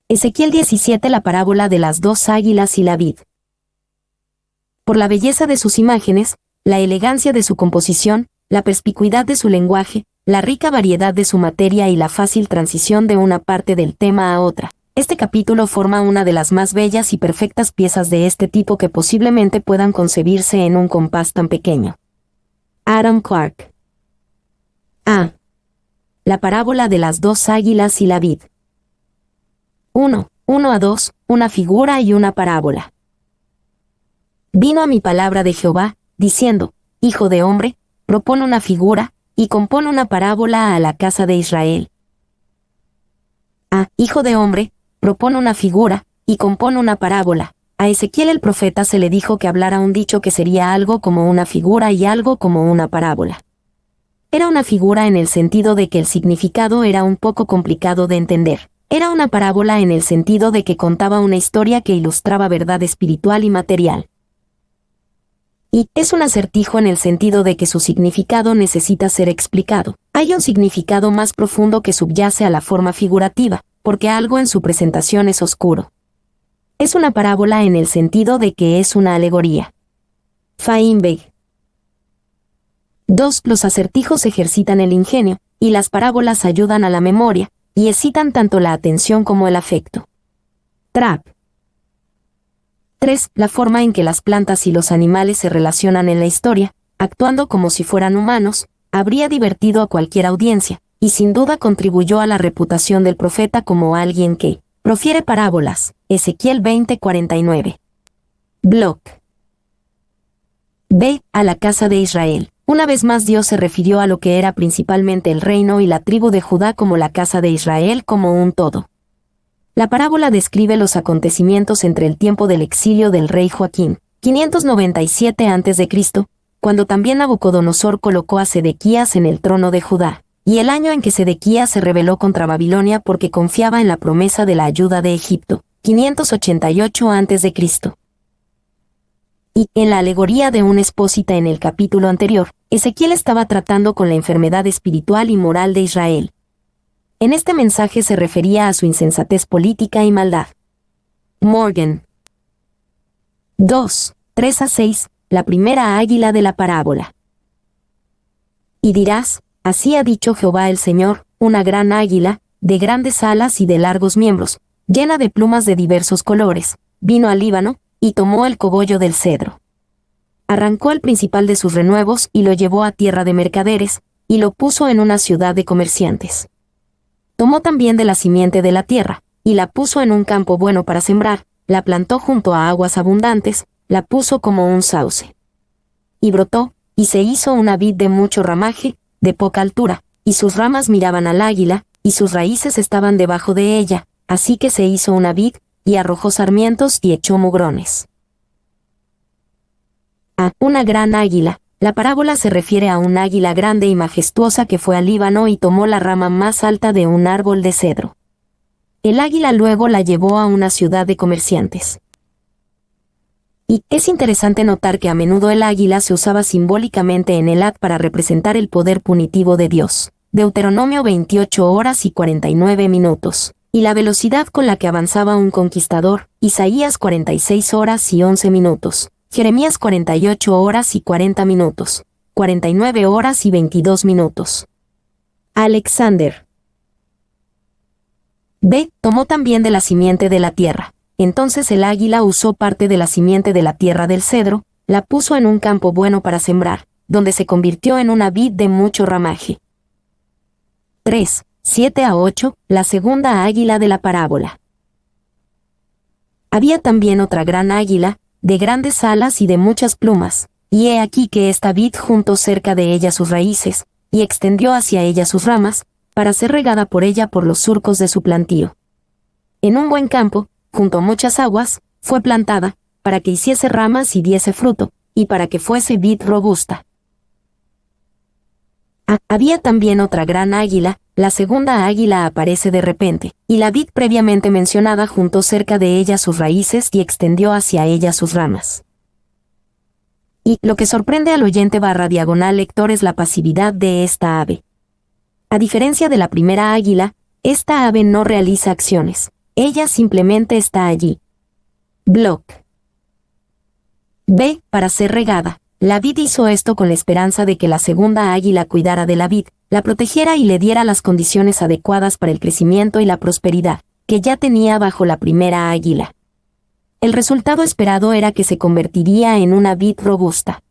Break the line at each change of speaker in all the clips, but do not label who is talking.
Ezequiel 17. La parábola de las dos águilas y la vid. Por la belleza de sus imágenes, la elegancia de su composición, la perspicuidad de su lenguaje, la rica variedad de su materia y la fácil transición de una parte del tema a otra, este capítulo forma una de las más bellas y perfectas piezas de este tipo que posiblemente puedan concebirse en un compás tan pequeño. Adam Clarke. A. La parábola de las dos águilas y la vid. 1 a 2, una figura y una parábola. Vino a mi palabra de Jehová, diciendo, Hijo de hombre, propone una figura, y compone una parábola a la casa de Israel. Hijo de hombre, propone una figura, y compone una parábola. A Ezequiel el profeta se le dijo que hablara un dicho que sería algo como una figura y algo como una parábola. Era una figura en el sentido de que el significado era un poco complicado de entender. Era una parábola en el sentido de que contaba una historia que ilustraba verdad espiritual y material. Y es un acertijo en el sentido de que su significado necesita ser explicado. Hay un significado más profundo que subyace a la forma figurativa, porque algo en su presentación es oscuro. Es una parábola en el sentido de que es una alegoría. Feinberg. 2. Los acertijos ejercitan el ingenio, y las parábolas ayudan a la memoria, y excitan tanto la atención como el afecto. Trapp. 3. La forma en que las plantas y los animales se relacionan en la historia, actuando como si fueran humanos, habría divertido a cualquier audiencia, y sin duda contribuyó a la reputación del profeta como alguien que profiere parábolas. Ezequiel 20:49. Block. B. A la casa de Israel. Una vez más Dios se refirió a lo que era principalmente el reino y la tribu de Judá como la casa de Israel como un todo. La parábola describe los acontecimientos entre el tiempo del exilio del rey Joaquín, 597 a.C., cuando también Nabucodonosor colocó a Sedequías en el trono de Judá, y el año en que Sedequías se rebeló contra Babilonia porque confiaba en la promesa de la ayuda de Egipto, 588 a.C. Y, en la alegoría de un espósita en el capítulo anterior, Ezequiel estaba tratando con la enfermedad espiritual y moral de Israel. En este mensaje se refería a su insensatez política y maldad. Morgan. 2, 3 a 6, la primera águila de la parábola. Y dirás, así ha dicho Jehová el Señor, una gran águila, de grandes alas y de largos miembros, llena de plumas de diversos colores, vino al Líbano, y tomó el cogollo del cedro. Arrancó el principal de sus renuevos y lo llevó a tierra de mercaderes, y lo puso en una ciudad de comerciantes. Tomó también de la simiente de la tierra, y la puso en un campo bueno para sembrar, la plantó junto a aguas abundantes, la puso como un sauce. Y brotó, y se hizo una vid de mucho ramaje, de poca altura, y sus ramas miraban al águila, y sus raíces estaban debajo de ella, así que se hizo una vid, y arrojó sarmientos y echó mugrones. Una gran águila. La parábola se refiere a un águila grande y majestuosa que fue al Líbano y tomó la rama más alta de un árbol de cedro. El águila luego la llevó a una ciudad de comerciantes. Y es interesante notar que a menudo el águila se usaba simbólicamente en el Ad para representar el poder punitivo de Dios. Deuteronomio 28 horas y 49 minutos. Y la velocidad con la que avanzaba un conquistador. Isaías 46 horas y 11 minutos. Jeremías 48 horas y 40 minutos. 49 horas y 22 minutos. Alexander. B. Tomó también de la simiente de la tierra. Entonces el águila usó parte de la simiente de la tierra del cedro, la puso en un campo bueno para sembrar, donde se convirtió en una vid de mucho ramaje. 3, 7 a 8, la segunda águila de la parábola. Había también otra gran águila, de grandes alas y de muchas plumas, y he aquí que esta vid juntó cerca de ella sus raíces, y extendió hacia ella sus ramas, para ser regada por ella por los surcos de su plantío. En un buen campo, junto a muchas aguas, fue plantada, para que hiciese ramas y diese fruto, y para que fuese vid robusta. Había también otra gran águila, la segunda águila aparece de repente, y la vid previamente mencionada juntó cerca de ella sus raíces y extendió hacia ella sus ramas. Y lo que sorprende al oyente /diagonal lector es la pasividad de esta ave. A diferencia de la primera águila, esta ave no realiza acciones, Ella simplemente está allí. Block. B. Para ser regada. La vid hizo esto con la esperanza de que la segunda águila cuidara de la vid, la protegiera y le diera las condiciones adecuadas para el crecimiento y la prosperidad, que ya tenía bajo la primera águila. El resultado esperado era que se convertiría en una vid robusta.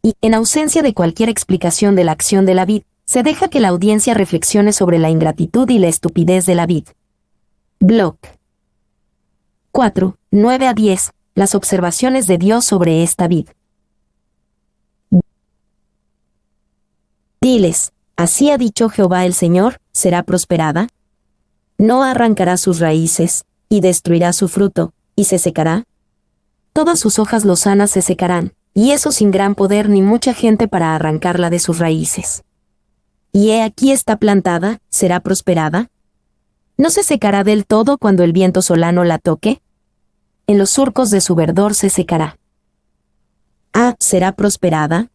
Y, en ausencia de cualquier explicación de la acción de la vid, se deja que la audiencia reflexione sobre la ingratitud y la estupidez de la vid. Block. 4, 9 a 10. Las observaciones de Dios sobre esta vid. Diles, así ha dicho Jehová el Señor, ¿será prosperada? ¿No arrancará sus raíces, y destruirá su fruto, y se secará? Todas sus hojas lozanas se secarán, y eso sin gran poder ni mucha gente para arrancarla de sus raíces. Y he aquí está plantada, ¿será prosperada? ¿No se secará del todo cuando el viento solano la toque? En los surcos de su verdor se secará. ¿Ah, será prosperada?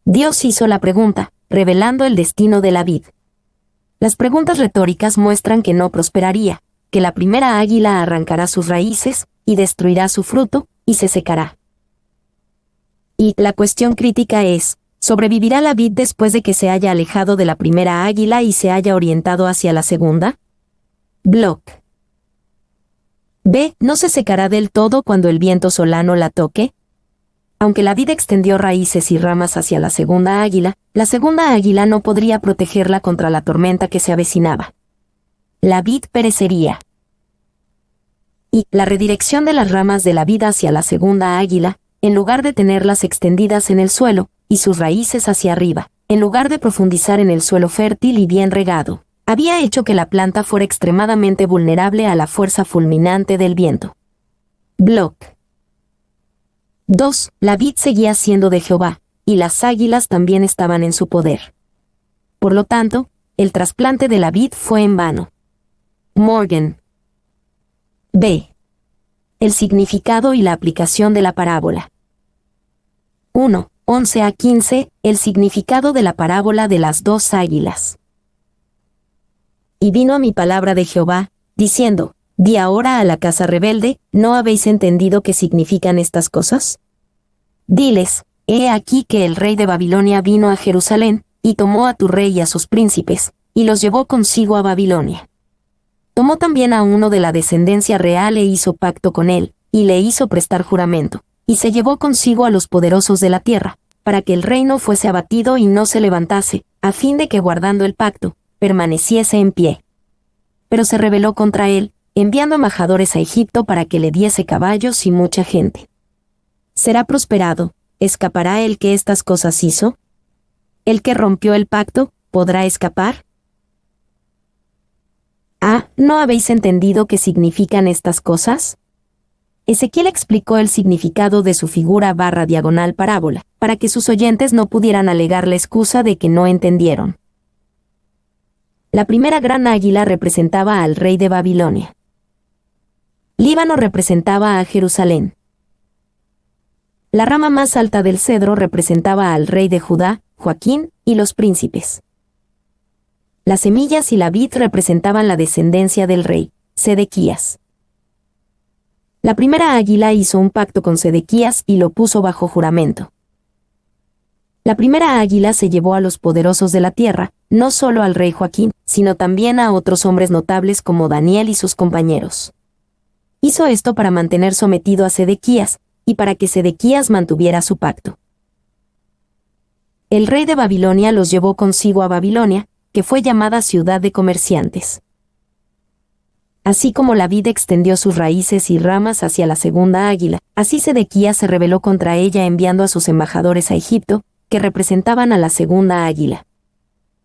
Dios hizo la pregunta, revelando el destino de la vid. Las preguntas retóricas muestran que no prosperaría, que la primera águila arrancará sus raíces, y destruirá su fruto, y se secará. Y la cuestión crítica es, ¿sobrevivirá la vid después de que se haya alejado de la primera águila y se haya orientado hacia la segunda? Block. B. ¿No se secará del todo cuando el viento solano la toque? Aunque la vid extendió raíces y ramas hacia la segunda águila no podría protegerla contra la tormenta que se avecinaba. La vid perecería. Y la redirección de las ramas de la vid hacia la segunda águila, en lugar de tenerlas extendidas en el suelo, y sus raíces hacia arriba, en lugar de profundizar en el suelo fértil y bien regado, había hecho que la planta fuera extremadamente vulnerable a la fuerza fulminante del viento. Block. 2. La vid seguía siendo de Jehová, y las águilas también estaban en su poder. Por lo tanto, el trasplante de la vid fue en vano. Morgan. B. El significado y la aplicación de la parábola. 1. 11 a 15. El significado de la parábola de las dos águilas. Y vino a mi palabra de Jehová, diciendo, di ahora a la casa rebelde, ¿no habéis entendido qué significan estas cosas? Diles, he aquí que el rey de Babilonia vino a Jerusalén, y tomó a tu rey y a sus príncipes, y los llevó consigo a Babilonia. Tomó también a uno de la descendencia real e hizo pacto con él, y le hizo prestar juramento, y se llevó consigo a los poderosos de la tierra, para que el reino fuese abatido y no se levantase, a fin de que guardando el pacto, permaneciese en pie. Pero se rebeló contra él, enviando embajadores a Egipto para que le diese caballos y mucha gente. ¿Será prosperado? ¿Escapará el que estas cosas hizo? ¿El que rompió el pacto, podrá escapar? Ah, ¿no habéis entendido qué significan estas cosas? Ezequiel explicó el significado de su figura /diagonal parábola, para que sus oyentes no pudieran alegar la excusa de que no entendieron. La primera gran águila representaba al rey de Babilonia. Líbano representaba a Jerusalén. La rama más alta del cedro representaba al rey de Judá, Joaquín, y los príncipes. Las semillas y la vid representaban la descendencia del rey, Sedequías. La primera águila hizo un pacto con Sedequías y lo puso bajo juramento. La primera águila se llevó a los poderosos de la tierra, no solo al rey Joaquín, sino también a otros hombres notables como Daniel y sus compañeros. Hizo esto para mantener sometido a Sedequías, y para que Sedequías mantuviera su pacto. El rey de Babilonia los llevó consigo a Babilonia, que fue llamada ciudad de comerciantes. Así como la vid extendió sus raíces y ramas hacia la segunda águila, así Sedequías se rebeló contra ella enviando a sus embajadores a Egipto, que representaban a la segunda águila.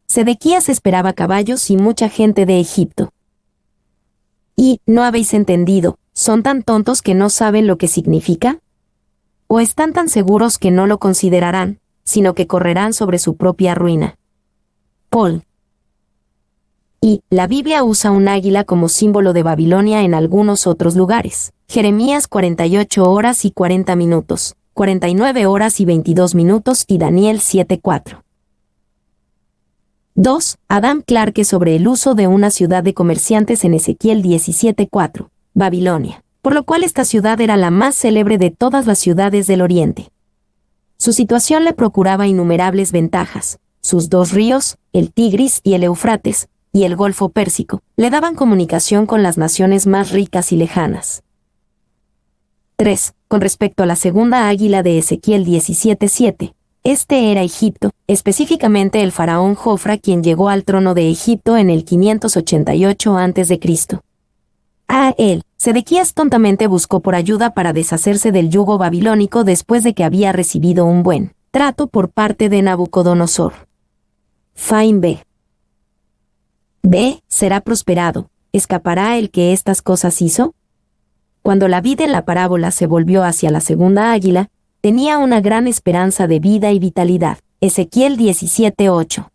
Sedequías esperaba caballos y mucha gente de Egipto. ¿Y no habéis entendido? ¿Son tan tontos que no saben lo que significa? ¿O están tan seguros que no lo considerarán, sino que correrán sobre su propia ruina? Paul. Y la Biblia usa un águila como símbolo de Babilonia en algunos otros lugares. Jeremías 48 horas y 40 minutos, 49 horas y 22 minutos y Daniel 7:4. 2. Adam Clarke sobre el uso de una ciudad de comerciantes en Ezequiel 17:4, Babilonia, por lo cual esta ciudad era la más célebre de todas las ciudades del Oriente. Su situación le procuraba innumerables ventajas. Sus dos ríos, el Tigris y el Éufrates, y el Golfo Pérsico, le daban comunicación con las naciones más ricas y lejanas. 3. Con respecto a la segunda águila de Ezequiel 17:7, este era Egipto, específicamente el faraón Jofra, quien llegó al trono de Egipto en el 588 a.C. A él, Sedequías tontamente buscó por ayuda para deshacerse del yugo babilónico después de que había recibido un buen trato por parte de Nabucodonosor. Fain B. B. Será prosperado. ¿Escapará el que estas cosas hizo? Cuando la vid en la parábola se volvió hacia la segunda águila, tenía una gran esperanza de vida y vitalidad. Ezequiel 17:8.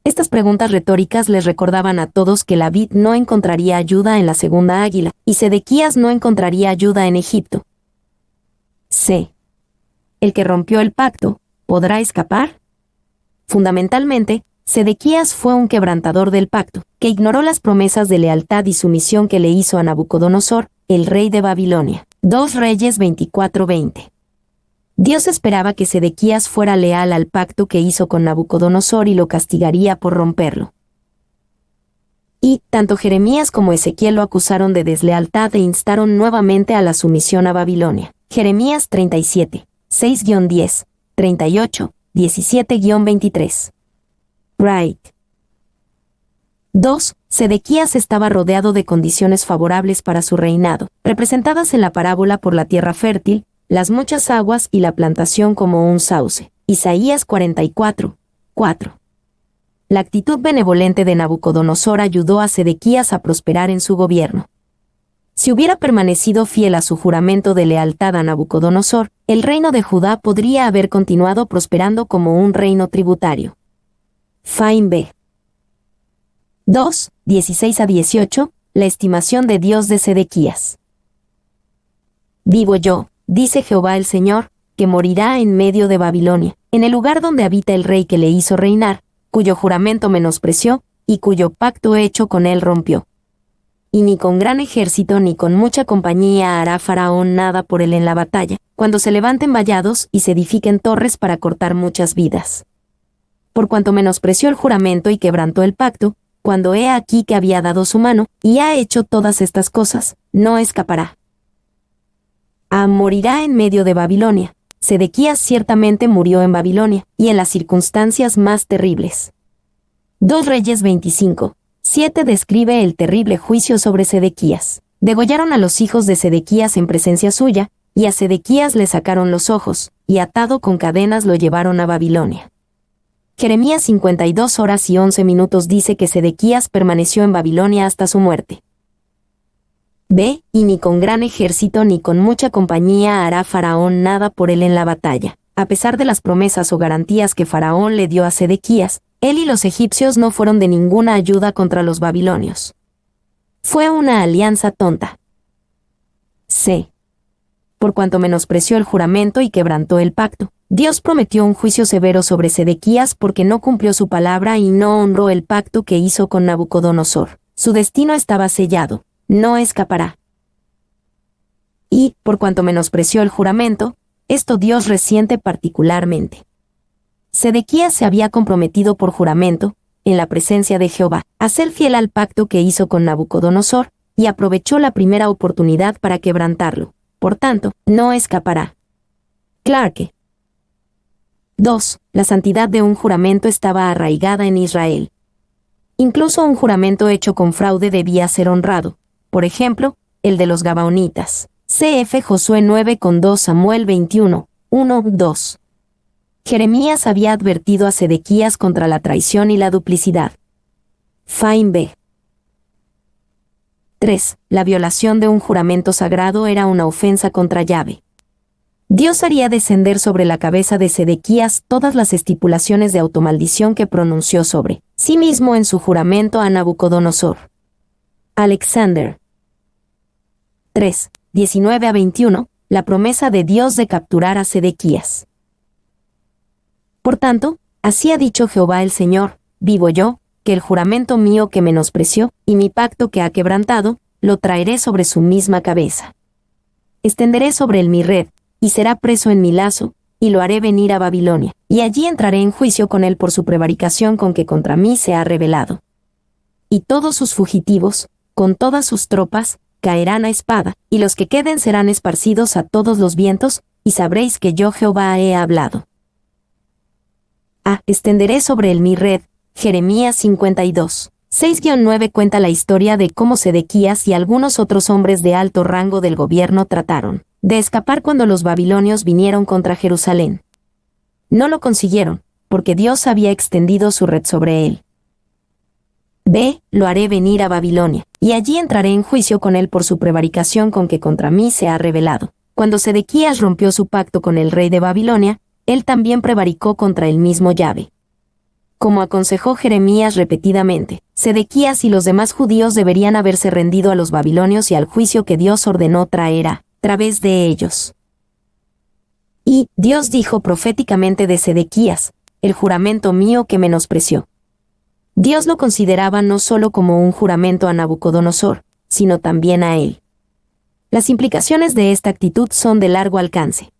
Estas preguntas retóricas les recordaban a todos que la vid no encontraría ayuda en la segunda águila, y Sedequías no encontraría ayuda en Egipto. C. ¿El que rompió el pacto, podrá escapar? Fundamentalmente, Sedequías fue un quebrantador del pacto, que ignoró las promesas de lealtad y sumisión que le hizo a Nabucodonosor, el rey de Babilonia. 2 Reyes 24:20. Dios esperaba que Sedequías fuera leal al pacto que hizo con Nabucodonosor y lo castigaría por romperlo. Y, tanto Jeremías como Ezequiel lo acusaron de deslealtad e instaron nuevamente a la sumisión a Babilonia. Jeremías 37, 6-10, 38, 17-23. Wright. 2. Sedequías estaba rodeado de condiciones favorables para su reinado, representadas en la parábola por la tierra fértil, las muchas aguas y la plantación como un sauce. Isaías 44, 4. La actitud benevolente de Nabucodonosor ayudó a Sedequías a prosperar en su gobierno. Si hubiera permanecido fiel a su juramento de lealtad a Nabucodonosor, el reino de Judá podría haber continuado prosperando como un reino tributario. Fain B. 2, 16-18, la estimación de Dios de Sedequías. Vivo yo, dice Jehová el Señor, que morirá en medio de Babilonia, en el lugar donde habita el rey que le hizo reinar, cuyo juramento menospreció, y cuyo pacto hecho con él rompió. Y ni con gran ejército ni con mucha compañía hará Faraón nada por él en la batalla, cuando se levanten vallados y se edifiquen torres para cortar muchas vidas. Por cuanto menospreció el juramento y quebrantó el pacto, cuando he aquí que había dado su mano, y ha hecho todas estas cosas, no escapará. Morirá en medio de Babilonia. Sedequías ciertamente murió en Babilonia, y en las circunstancias más terribles. 2 Reyes 25, 7 describe el terrible juicio sobre Sedequías. Degollaron a los hijos de Sedequías en presencia suya, y a Sedequías le sacaron los ojos, y atado con cadenas lo llevaron a Babilonia. Jeremías 52 horas y 11 minutos dice que Sedequías permaneció en Babilonia hasta su muerte. B. Y ni con gran ejército ni con mucha compañía hará Faraón nada por él en la batalla. A pesar de las promesas o garantías que Faraón le dio a Sedequías, él y los egipcios no fueron de ninguna ayuda contra los babilonios. Fue una alianza tonta. C. Por cuanto menospreció el juramento y quebrantó el pacto, Dios prometió un juicio severo sobre Sedequías porque no cumplió su palabra y no honró el pacto que hizo con Nabucodonosor. Su destino estaba sellado. No escapará. Y, por cuanto menospreció el juramento, esto Dios resiente particularmente. Sedequías se había comprometido por juramento, en la presencia de Jehová, a ser fiel al pacto que hizo con Nabucodonosor, y aprovechó la primera oportunidad para quebrantarlo. Por tanto, no escapará. Clarke. 2. La santidad de un juramento estaba arraigada en Israel. Incluso un juramento hecho con fraude debía ser honrado. Por ejemplo, el de los Gabaonitas. Cf. Josué 9:2 Samuel 21, 1-2. Jeremías había advertido a Sedequías contra la traición y la duplicidad. Fain B. 3. La violación de un juramento sagrado era una ofensa contra Yahvé. Dios haría descender sobre la cabeza de Sedequías todas las estipulaciones de automaldición que pronunció sobre sí mismo en su juramento a Nabucodonosor. Alexander. 3, 19-21, la promesa de Dios de capturar a Sedequías. Por tanto, así ha dicho Jehová el Señor, vivo yo, que el juramento mío que menospreció, y mi pacto que ha quebrantado, lo traeré sobre su misma cabeza. Extenderé sobre él mi red, y será preso en mi lazo, y lo haré venir a Babilonia, y allí entraré en juicio con él por su prevaricación con que contra mí se ha rebelado. Y todos sus fugitivos, con todas sus tropas, caerán a espada, y los que queden serán esparcidos a todos los vientos, y sabréis que yo Jehová he hablado. Extenderé sobre él mi red. Jeremías 52. 6-9 cuenta la historia de cómo Sedequías y algunos otros hombres de alto rango del gobierno trataron de escapar cuando los babilonios vinieron contra Jerusalén. No lo consiguieron, porque Dios había extendido su red sobre él. Lo haré venir a Babilonia, y allí entraré en juicio con él por su prevaricación con que contra mí se ha rebelado. Cuando Sedequías rompió su pacto con el rey de Babilonia, él también prevaricó contra el mismo Yahvé. Como aconsejó Jeremías repetidamente, Sedequías y los demás judíos deberían haberse rendido a los babilonios y al juicio que Dios ordenó traer a través de ellos. Y Dios dijo proféticamente de Sedequías, el juramento mío que menospreció. Dios lo consideraba no solo como un juramento a Nabucodonosor, sino también a él. Las implicaciones de esta actitud son de largo alcance.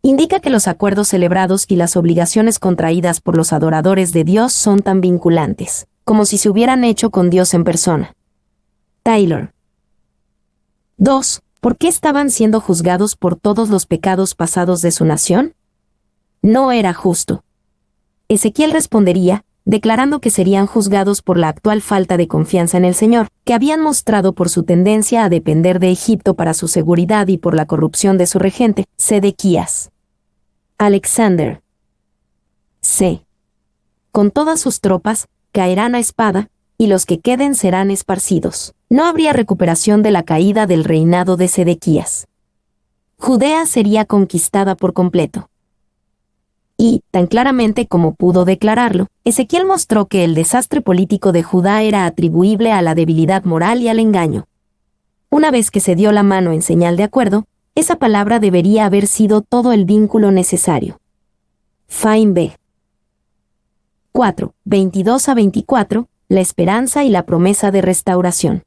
Indica que los acuerdos celebrados y las obligaciones contraídas por los adoradores de Dios son tan vinculantes, como si se hubieran hecho con Dios en persona. Taylor. 2. ¿Por qué estaban siendo juzgados por todos los pecados pasados de su nación? No era justo. Ezequiel respondería, declarando que serían juzgados por la actual falta de confianza en el Señor, que habían mostrado por su tendencia a depender de Egipto para su seguridad y por la corrupción de su regente, Sedequías. Alexander. C. Con todas sus tropas, caerán a espada, y los que queden serán esparcidos. No habría recuperación de la caída del reinado de Sedequías. Judea sería conquistada por completo. Y, tan claramente como pudo declararlo, Ezequiel mostró que el desastre político de Judá era atribuible a la debilidad moral y al engaño. Una vez que se dio la mano en señal de acuerdo, esa palabra debería haber sido todo el vínculo necesario. Fain B. 4. 22-24, la esperanza y la promesa de restauración.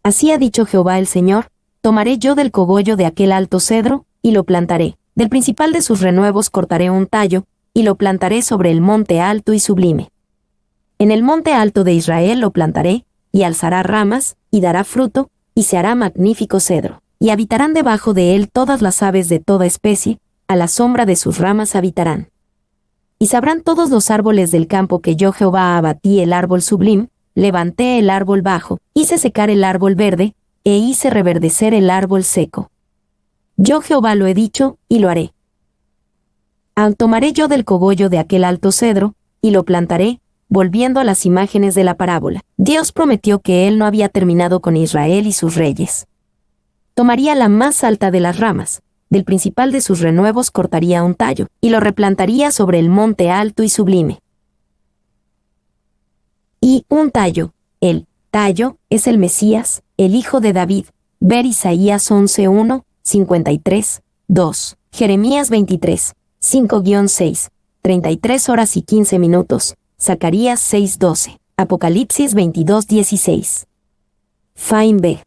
Así ha dicho Jehová el Señor, tomaré yo del cogollo de aquel alto cedro, y lo plantaré. Del principal de sus renuevos cortaré un tallo, y lo plantaré sobre el monte alto y sublime. En el monte alto de Israel lo plantaré, y alzará ramas, y dará fruto, y se hará magnífico cedro. Y habitarán debajo de él todas las aves de toda especie, a la sombra de sus ramas habitarán. Y sabrán todos los árboles del campo que yo Jehová abatí el árbol sublime, levanté el árbol bajo, hice secar el árbol verde, e hice reverdecer el árbol seco. Yo Jehová lo he dicho, y lo haré. Tomaré yo del cogollo de aquel alto cedro, y lo plantaré, volviendo a las imágenes de la parábola. Dios prometió que él no había terminado con Israel y sus reyes. Tomaría la más alta de las ramas, del principal de sus renuevos cortaría un tallo, y lo replantaría sobre el monte alto y sublime. Y un tallo, el tallo, es el Mesías, el hijo de David. Ver Isaías 11:1, 53, 2, Jeremías 23, 5-6, 33 horas y 15 minutos, Zacarías 6:12, Apocalipsis 22:16. Fain B.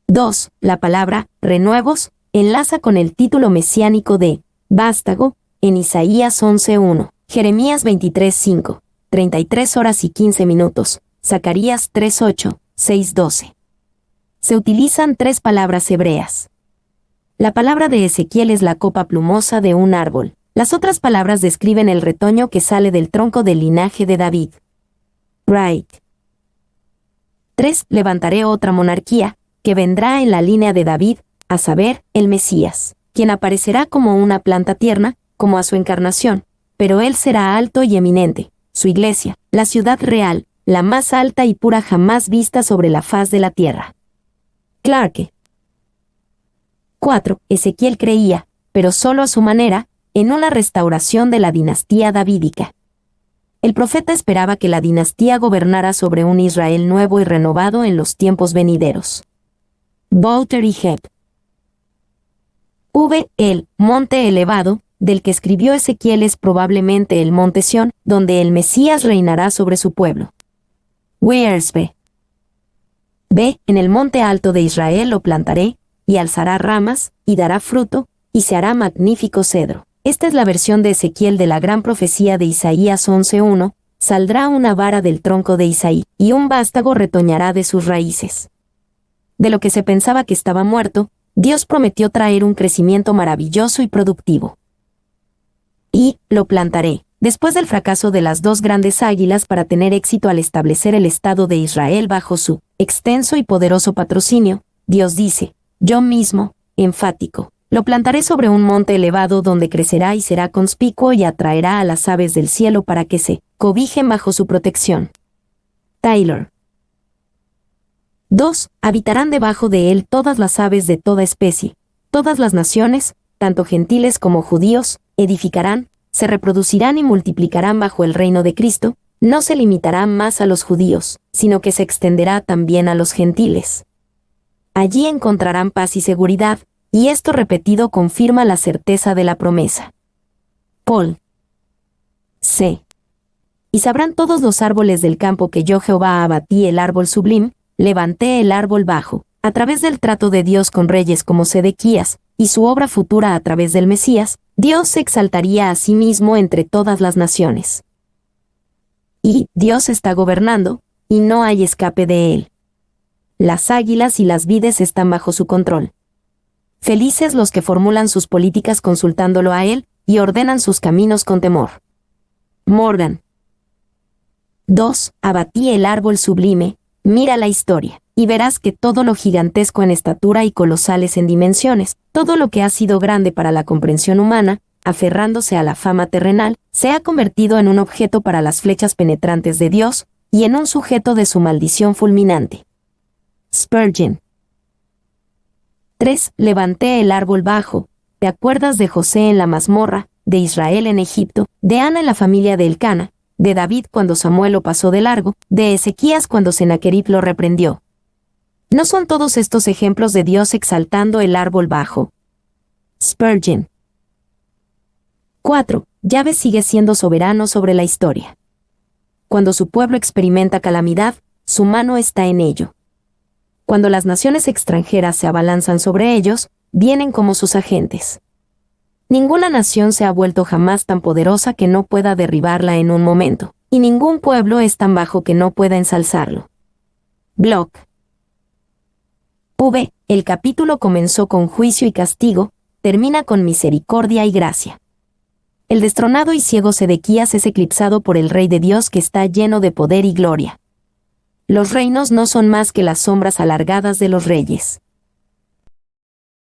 2. La palabra renuevos enlaza con el título mesiánico de vástago en Isaías 11:1, Jeremías 23:5, 33 horas y 15 minutos, Zacarías 3:8, 6:12. Se utilizan tres palabras hebreas. La palabra de Ezequiel es la copa plumosa de un árbol. Las otras palabras describen el retoño que sale del tronco del linaje de David. Right. 3. Levantaré otra monarquía, que vendrá en la línea de David, a saber, el Mesías, quien aparecerá como una planta tierna, como a su encarnación, pero él será alto y eminente, su iglesia, la ciudad real, la más alta y pura jamás vista sobre la faz de la tierra. Clarke. 4. Ezequiel creía, pero solo a su manera, en una restauración de la dinastía davídica. El profeta esperaba que la dinastía gobernara sobre un Israel nuevo y renovado en los tiempos venideros. Bowter y Hebb. El monte elevado, del que escribió Ezequiel es probablemente el monte Sión, donde el Mesías reinará sobre su pueblo. Where's B? B, en el monte alto de Israel lo plantaré, y alzará ramas, y dará fruto, y se hará magnífico cedro. Esta es la versión de Ezequiel de la gran profecía de Isaías 11:1, saldrá una vara del tronco de Isaí, y un vástago retoñará de sus raíces. De lo que se pensaba que estaba muerto, Dios prometió traer un crecimiento maravilloso y productivo. Y, lo plantaré. Después del fracaso de las dos grandes águilas para tener éxito al establecer el Estado de Israel bajo su extenso y poderoso patrocinio, Dios dice, yo mismo, enfático, lo plantaré sobre un monte elevado donde crecerá y será conspicuo y atraerá a las aves del cielo para que se cobijen bajo su protección. Taylor. 2. Habitarán debajo de él todas las aves de toda especie, todas las naciones, tanto gentiles como judíos, edificarán, se reproducirán y multiplicarán bajo el reino de Cristo, no se limitará más a los judíos, sino que se extenderá también a los gentiles. Allí encontrarán paz y seguridad, y esto repetido confirma la certeza de la promesa. Paul. C. Y sabrán todos los árboles del campo que yo Jehová abatí el árbol sublime, levanté el árbol bajo, a través del trato de Dios con reyes como Sedequías, y su obra futura a través del Mesías, Dios se exaltaría a sí mismo entre todas las naciones. Y Dios está gobernando, y no hay escape de él. Las águilas y las vides están bajo su control. Felices los que formulan sus políticas consultándolo a él, y ordenan sus caminos con temor. Morgan. 2. Abatí el árbol sublime, mira la historia, y verás que todo lo gigantesco en estatura y colosales en dimensiones, todo lo que ha sido grande para la comprensión humana, aferrándose a la fama terrenal, se ha convertido en un objeto para las flechas penetrantes de Dios, y en un sujeto de su maldición fulminante. Spurgeon. 3. Levanté el árbol bajo, ¿te acuerdas de José en la mazmorra, de Israel en Egipto, de Ana en la familia de Elcana, de David cuando Samuel lo pasó de largo, de Ezequías cuando Sennacherib lo reprendió? ¿No son todos estos ejemplos de Dios exaltando el árbol bajo? Spurgeon. 4. Yahvé sigue siendo soberano sobre la historia. Cuando su pueblo experimenta calamidad, su mano está en ello. Cuando las naciones extranjeras se abalanzan sobre ellos, vienen como sus agentes. Ninguna nación se ha vuelto jamás tan poderosa que no pueda derribarla en un momento, y ningún pueblo es tan bajo que no pueda ensalzarlo. Bloch. V. El capítulo comenzó con juicio y castigo, termina con misericordia y gracia. El destronado y ciego Sedequías es eclipsado por el Rey de Dios que está lleno de poder y gloria. Los reinos no son más que las sombras alargadas de los reyes.